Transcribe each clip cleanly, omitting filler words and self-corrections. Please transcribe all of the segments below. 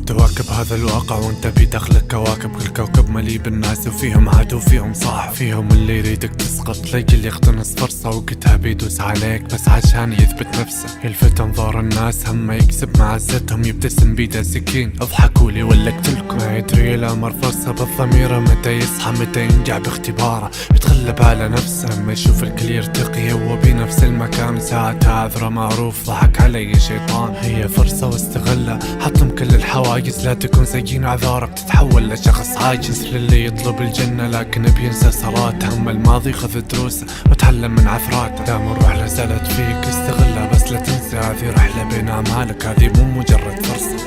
تواكب هذا الواقع وانت بداخلك كواكب، كل كوكب مليء بالناس وفيهم عدو وفيهم صاحب، فيهم اللي يريدك تسقط، تلاقي اللي يقتنص فرصة وقتها بيدوس عليك بس عشان يثبت نفسه، يلفت انظار الناس هم يكسب معزتهم، يبتسم بيده سكين اضحكولي ولا اقتلكم. ما يدري الامر فرصة بالضمير متى يصحى متى ينجح باختباره، يتغلب على نفسه لما يشوف الكل يرتقي هو بنفس المكان، ساعتها عذره معروف ضحك علي شيطان. هي فرصة واستغلها، حطم كل الحواجز، لا تكون سجين اعذارك تتحول لشخص عاجز، للي يطلب الجنة لكن بينسى صلاته، هم الماضي خذ دروسه وتعلم من عثراته، دام الروح لازالت فيك استغلها بس لا تنسى هذه رحلة بين اعمالك، هذه مو مجرد فرصة.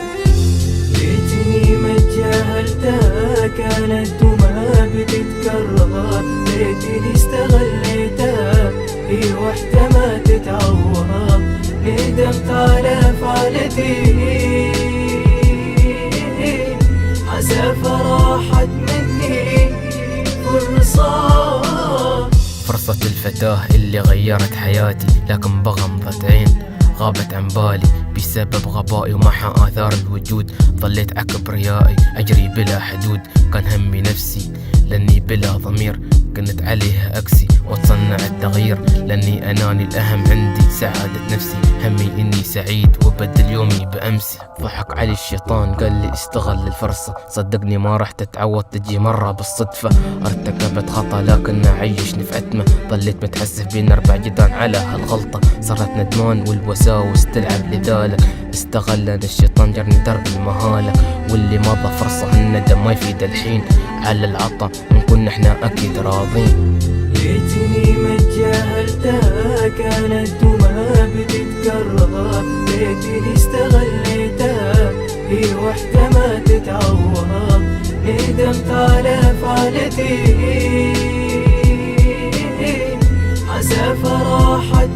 ليتني ما تجاهلتها كانت وما بتتكرر، ليتني استغليتها هي وحدة ما تتعوض، ندمت على فعلتي عسافة راحت مني فرصة الفتاة اللي غيرت حياتي، لكن بغمضة عين غابت عن بالي بسبب غبائي ومعها آثار الوجود، ظليت عقب ريائي أجري بلا حدود، كان همي نفسي لأني بلا ضمير، كنت عليها أكسي وتصنع التغيير، لأني أناني الأهم عندي سعادة نفسي، همي إني سعيد وبدل يومي بأمسي. ضحك علي الشيطان قال لي استغل الفرصة، صدقني ما راح تتعوض تجي مرة بالصدفة، ارتكبت خطأ لكن عيشني في عتمة، ظليت متحسف بين 4 جدران على هالغلطة، صرت ندمان والوساوس تلعب لذلك، استغلنا الشيطان جرني درب المهالة، واللي مضى فرصة الندم ما يفيد الحين، على العطا نكون نحنا أكيد راضين. ليتني ما تجاهلتها كانت وما بتتكرر، ليتني استغليتها هي وحدة ما تتعوض، ندمت على فعلتي عسافة راحت